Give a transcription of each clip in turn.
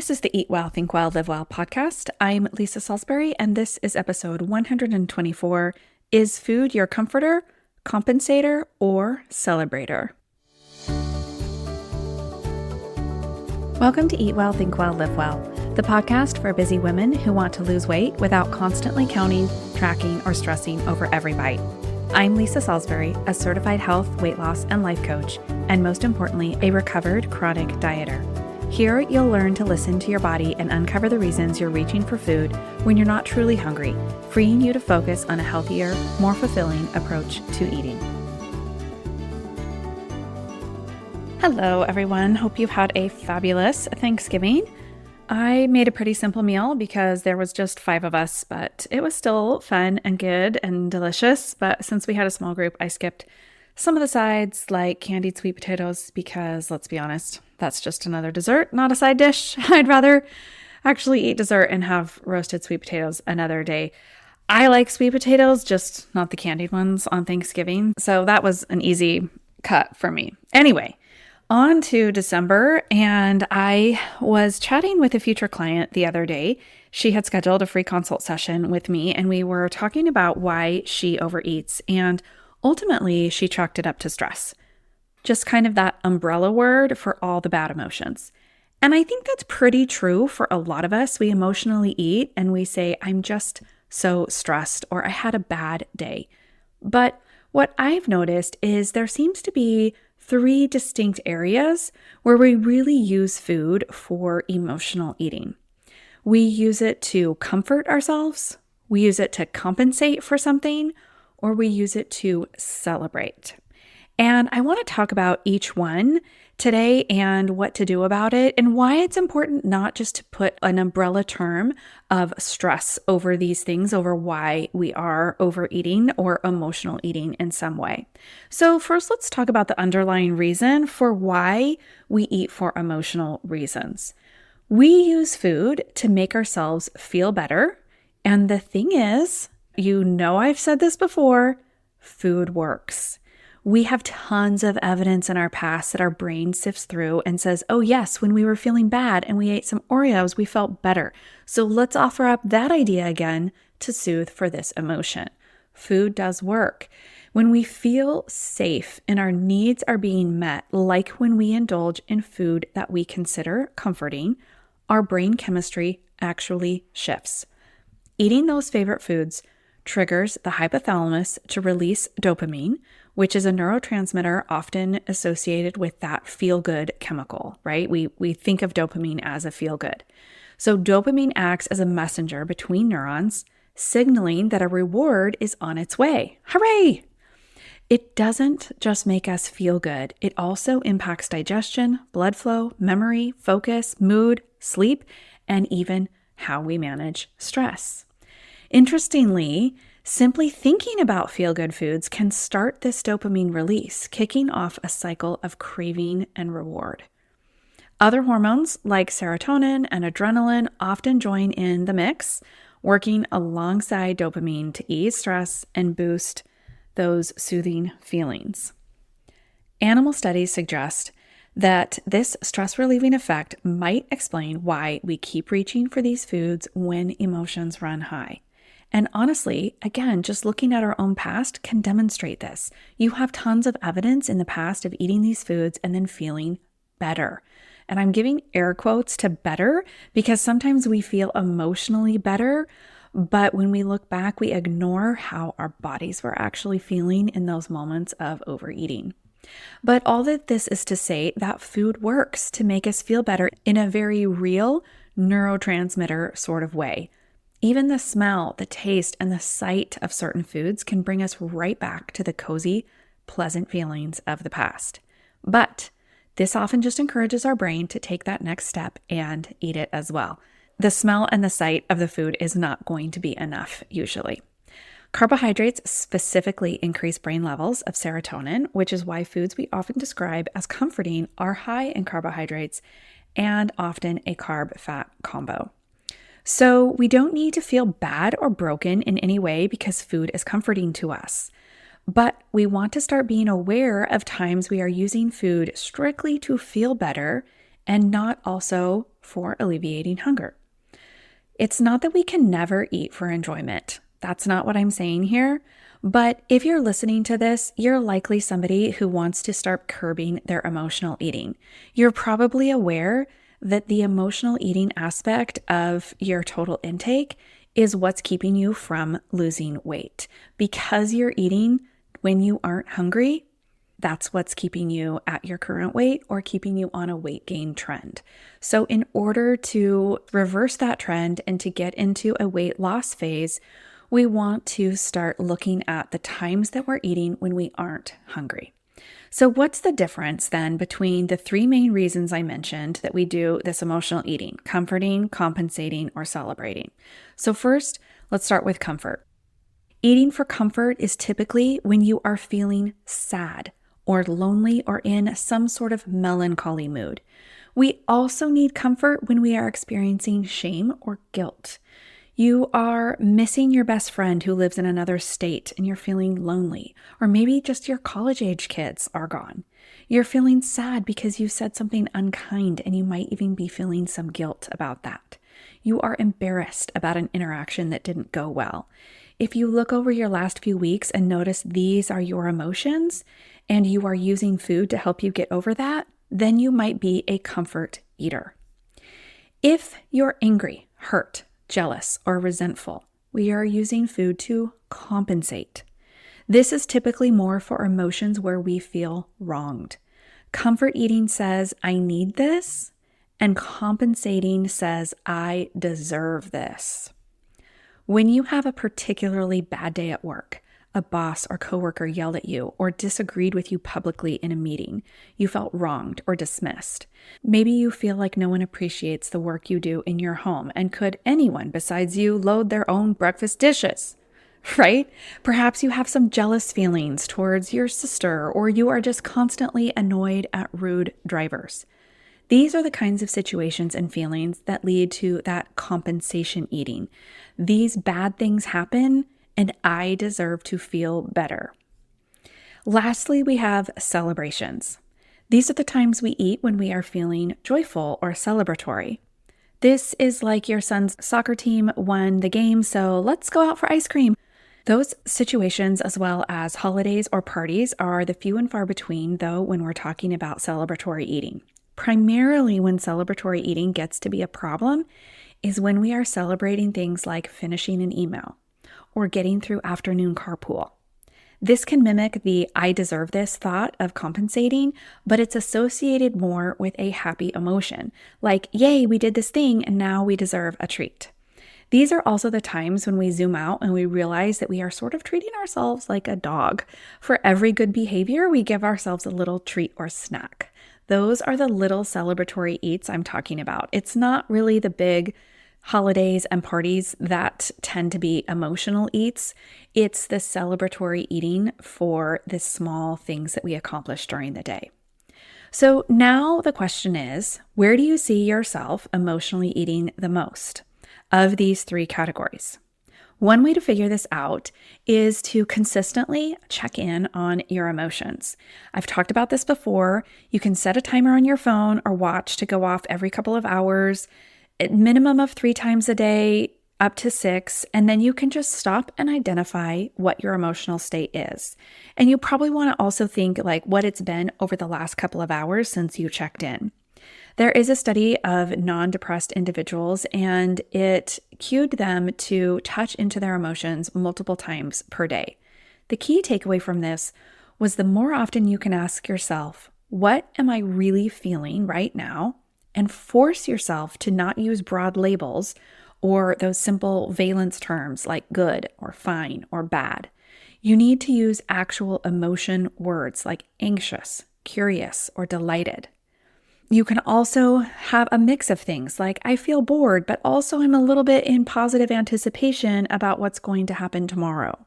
This is the Eat Well, Think Well, Live Well podcast. I'm Lisa Salisbury, and this is episode 124. Is food your comforter, compensator, or celebrator? Welcome to Eat Well, Think Well, Live Well, the podcast for busy women who want to lose weight without constantly counting, tracking, or stressing over every bite. I'm Lisa Salisbury, a certified health, weight loss, and life coach, and most importantly, a recovered chronic dieter. Here, you'll learn to listen to your body and uncover the reasons you're reaching for food when you're not truly hungry, freeing you to focus on a healthier, more fulfilling approach to eating. Hello, everyone. Hope you've had a fabulous Thanksgiving. I made a pretty simple meal because there was just 5 of us, but it was still fun and good and delicious. But since we had a small group, I skipped some of the sides like candied sweet potatoes because, let's be honest, that's just another dessert, not a side dish. I'd rather actually eat dessert and have roasted sweet potatoes another day. I like sweet potatoes, just not the candied ones on Thanksgiving. So that was an easy cut for me. Anyway, on to December, and I was chatting with a future client the other day. She had scheduled a free consult session with me, and we were talking about why she overeats, and ultimately she chalked it up to stress. Just kind of that umbrella word for all the bad emotions. And I think that's pretty true for a lot of us. We emotionally eat and we say, I'm just so stressed, or I had a bad day. But what I've noticed is there seems to be 3 distinct areas where we really use food for emotional eating. We use it to comfort ourselves, we use it to compensate for something, or we use it to celebrate. And I want to talk about each one today and what to do about it and why it's important not just to put an umbrella term of stress over these things, over why we are overeating or emotional eating in some way. So first, let's talk about the underlying reason for why we eat for emotional reasons. We use food to make ourselves feel better. And the thing is, I've said this before, food works. We have tons of evidence in our past that our brain sifts through and says, oh yes, when we were feeling bad and we ate some Oreos, we felt better. So let's offer up that idea again to soothe for this emotion. Food does work. When we feel safe and our needs are being met, like when we indulge in food that we consider comforting, our brain chemistry actually shifts. Eating those favorite foods triggers the hypothalamus to release dopamine, which is a neurotransmitter often associated with that feel-good chemical, right? We think of dopamine as a feel-good. So dopamine acts as a messenger between neurons, signaling that a reward is on its way. Hooray! It doesn't just make us feel good. It also impacts digestion, blood flow, memory, focus, mood, sleep, and even how we manage stress. Interestingly, simply thinking about feel-good foods can start this dopamine release, kicking off a cycle of craving and reward. Other hormones like serotonin and adrenaline often join in the mix, working alongside dopamine to ease stress and boost those soothing feelings. Animal studies suggest that this stress-relieving effect might explain why we keep reaching for these foods when emotions run high. And honestly, again, just looking at our own past can demonstrate this. You have tons of evidence in the past of eating these foods and then feeling better. And I'm giving air quotes to better because sometimes we feel emotionally better, but when we look back, we ignore how our bodies were actually feeling in those moments of overeating. But all that this is to say that food works to make us feel better in a very real neurotransmitter sort of way. Even the smell, the taste, and the sight of certain foods can bring us right back to the cozy, pleasant feelings of the past. But this often just encourages our brain to take that next step and eat it as well. The smell and the sight of the food is not going to be enough usually. Carbohydrates specifically increase brain levels of serotonin, which is why foods we often describe as comforting are high in carbohydrates and often a carb-fat combo. So we don't need to feel bad or broken in any way because food is comforting to us. But we want to start being aware of times we are using food strictly to feel better and not also for alleviating hunger. It's not that we can never eat for enjoyment. That's not what I'm saying here. But if you're listening to this, you're likely somebody who wants to start curbing their emotional eating. You're probably aware that the emotional eating aspect of your total intake is what's keeping you from losing weight. Because you're eating when you aren't hungry, that's what's keeping you at your current weight or keeping you on a weight gain trend. So in order to reverse that trend and to get into a weight loss phase, we want to start looking at the times that we're eating when we aren't hungry. So what's the difference then between the three main reasons I mentioned that we do this emotional eating: comforting, compensating, or celebrating? So first, let's start with comfort. Eating for comfort is typically when you are feeling sad or lonely or in some sort of melancholy mood. We also need comfort when we are experiencing shame or guilt. You are missing your best friend who lives in another state and you're feeling lonely, or maybe just your college-age kids are gone. You're feeling sad because you said something unkind and you might even be feeling some guilt about that. You are embarrassed about an interaction that didn't go well. If you look over your last few weeks and notice these are your emotions and you are using food to help you get over that, then you might be a comfort eater. If you're angry, hurt, jealous, or resentful, we are using food to compensate. This is typically more for emotions where we feel wronged. Comfort eating says, I need this, and compensating says, I deserve this. When you have a particularly bad day at work, a boss or coworker yelled at you or disagreed with you publicly in a meeting, you felt wronged or dismissed. Maybe you feel like no one appreciates the work you do in your home, and could anyone besides you load their own breakfast dishes, right? Perhaps you have some jealous feelings towards your sister, or you are just constantly annoyed at rude drivers. These are the kinds of situations and feelings that lead to that compensation eating. These bad things happen, and I deserve to feel better. Lastly, we have celebrations. These are the times we eat when we are feeling joyful or celebratory. This is like your son's soccer team won the game, so let's go out for ice cream. Those situations, as well as holidays or parties, are the few and far between, though, when we're talking about celebratory eating. Primarily when celebratory eating gets to be a problem is when we are celebrating things like finishing an email or getting through afternoon carpool. This can mimic the I deserve this thought of compensating, but it's associated more with a happy emotion, like, yay, we did this thing and now we deserve a treat. These are also the times when we zoom out and we realize that we are sort of treating ourselves like a dog. For every good behavior, we give ourselves a little treat or snack. Those are the little celebratory eats I'm talking about. It's not really the big holidays and parties that tend to be emotional eats. It's the celebratory eating for the small things that we accomplish during the day. So now the question is, where do you see yourself emotionally eating the most of these three categories? One way to figure this out is to consistently check in on your emotions. I've talked about this before. You can set a timer on your phone or watch to go off every couple of hours, at minimum of 3 times a day, up to 6, and then you can just stop and identify what your emotional state is. And you probably want to also think like what it's been over the last couple of hours since you checked in. There is a study of non-depressed individuals, and it cued them to touch into their emotions multiple times per day. The key takeaway from this was the more often you can ask yourself, what am I really feeling right now? And force yourself to not use broad labels or those simple valence terms like good or fine or bad. You need to use actual emotion words like anxious, curious, or delighted. You can also have a mix of things like I feel bored, but also I'm a little bit in positive anticipation about what's going to happen tomorrow.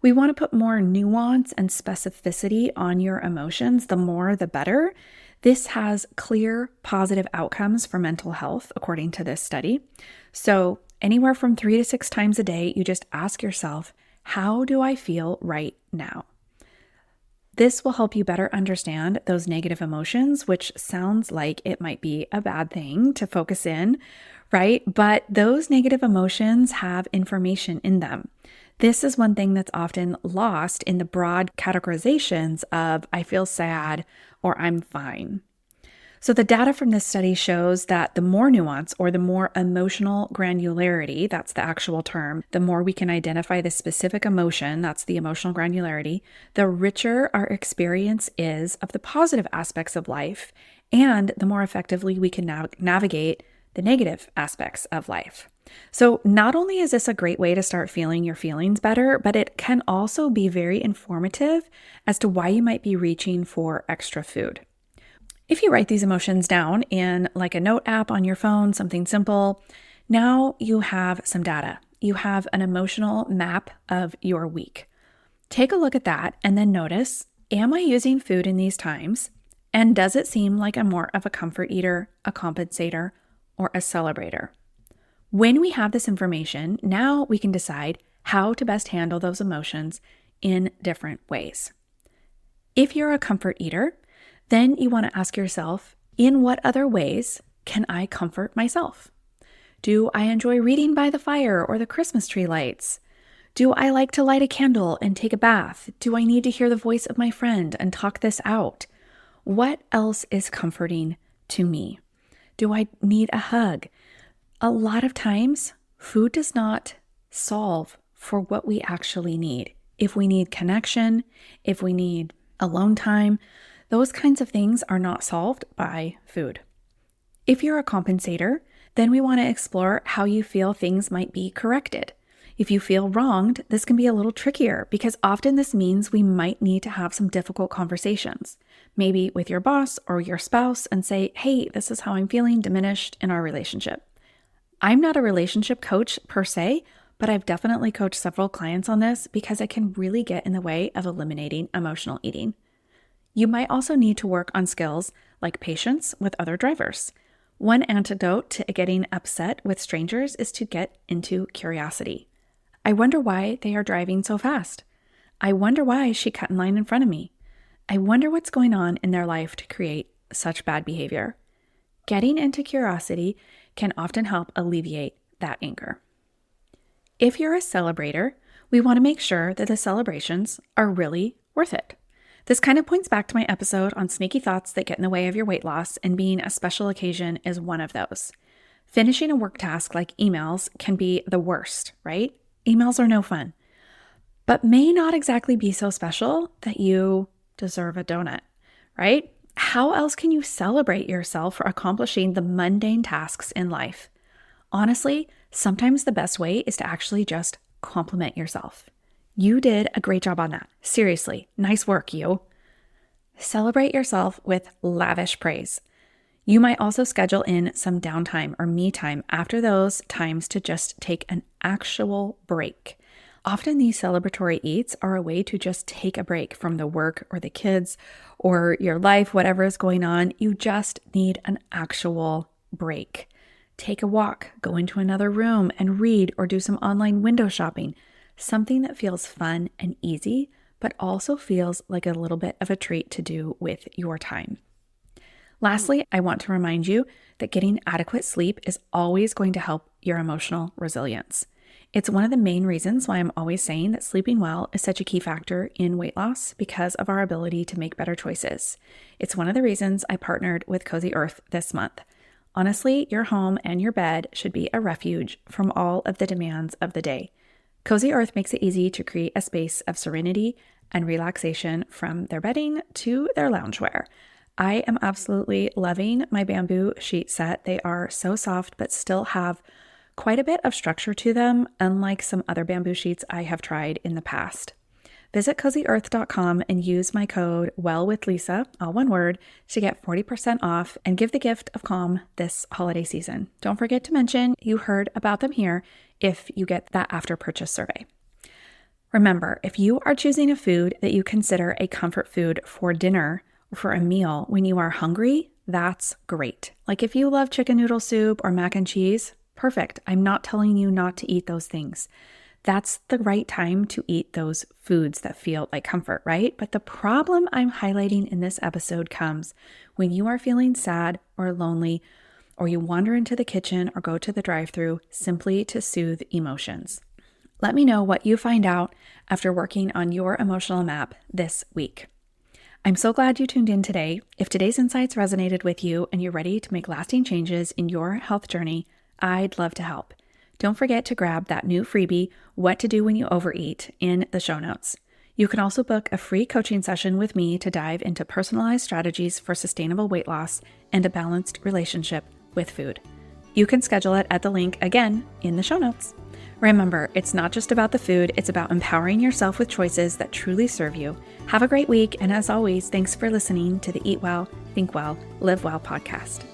We want to put more nuance and specificity on your emotions. The more, the better. This has clear positive outcomes for mental health, according to this study. So anywhere from 3 to 6 times a day, you just ask yourself, how do I feel right now? This will help you better understand those negative emotions, which sounds like it might be a bad thing to focus in, right? But those negative emotions have information in them. This is one thing that's often lost in the broad categorizations of I feel sad or I'm fine. So the data from this study shows that the more nuance or the more emotional granularity, that's the actual term, the more we can identify the specific emotion, that's the emotional granularity, the richer our experience is of the positive aspects of life, and the more effectively we can navigate the negative aspects of life. So not only is this a great way to start feeling your feelings better, but it can also be very informative as to why you might be reaching for extra food. If you write these emotions down in like a note app on your phone, something simple, now you have some data. You have an emotional map of your week. Take a look at that and then notice, am I using food in these times? And does it seem like I'm more of a comfort eater, a compensator, or a celebrator? When we have this information, now we can decide how to best handle those emotions in different ways. If you're a comfort eater, then you want to ask yourself, in what other ways can I comfort myself? Do I enjoy reading by the fire or the Christmas tree lights? Do I like to light a candle and take a bath? Do I need to hear the voice of my friend and talk this out? What else is comforting to me? Do I need a hug? A lot of times, food does not solve for what we actually need. If we need connection, if we need alone time, those kinds of things are not solved by food. If you're a compensator, then we want to explore how you feel things might be corrected. If you feel wronged, this can be a little trickier because often this means we might need to have some difficult conversations, maybe with your boss or your spouse, and say, hey, this is how I'm feeling diminished in our relationship. I'm not a relationship coach per se, but I've definitely coached several clients on this because it can really get in the way of eliminating emotional eating. You might also need to work on skills like patience with other drivers. One antidote to getting upset with strangers is to get into curiosity. I wonder why they are driving so fast. I wonder why she cut in line in front of me. I wonder what's going on in their life to create such bad behavior. Getting into curiosity can often help alleviate that anger. If you're a celebrator, we want to make sure that the celebrations are really worth it. This kind of points back to my episode on sneaky thoughts that get in the way of your weight loss, and being a special occasion is one of those. Finishing a work task like emails can be the worst, right? Emails are no fun, but may not exactly be so special that you deserve a donut, right? How else can you celebrate yourself for accomplishing the mundane tasks in life? Honestly, sometimes the best way is to actually just compliment yourself. You did a great job on that. Seriously, nice work, you. Celebrate yourself with lavish praise. You might also schedule in some downtime or me time after those times to just take an actual break. Often these celebratory eats are a way to just take a break from the work or the kids or your life, whatever is going on. You just need an actual break. Take a walk, go into another room and read or do some online window shopping. Something that feels fun and easy, but also feels like a little bit of a treat to do with your time. Lastly, I want to remind you that getting adequate sleep is always going to help your emotional resilience. It's one of the main reasons why I'm always saying that sleeping well is such a key factor in weight loss because of our ability to make better choices. It's one of the reasons I partnered with Cozy Earth this month. Honestly, your home and your bed should be a refuge from all of the demands of the day. Cozy Earth makes it easy to create a space of serenity and relaxation from their bedding to their loungewear. I am absolutely loving my bamboo sheet set. They are so soft, but still have quite a bit of structure to them, unlike some other bamboo sheets I have tried in the past. Visit cozyearth.com and use my code WellWithLisa, all one word, to get 40% off and give the gift of calm this holiday season. Don't forget to mention you heard about them here if you get that after purchase survey. Remember, if you are choosing a food that you consider a comfort food for dinner or for a meal when you are hungry, that's great. Like if you love chicken noodle soup or mac and cheese, perfect. I'm not telling you not to eat those things. That's the right time to eat those foods that feel like comfort, right? But the problem I'm highlighting in this episode comes when you are feeling sad or lonely, or you wander into the kitchen or go to the drive-thru simply to soothe emotions. Let me know what you find out after working on your emotional map this week. I'm so glad you tuned in today. If today's insights resonated with you and you're ready to make lasting changes in your health journey, I'd love to help. Don't forget to grab that new freebie, What to Do When You Overeat, in the show notes. You can also book a free coaching session with me to dive into personalized strategies for sustainable weight loss and a balanced relationship with food. You can schedule it at the link, again, in the show notes. Remember, it's not just about the food, it's about empowering yourself with choices that truly serve you. Have a great week, and as always, thanks for listening to the Eat Well, Think Well, Live Well podcast.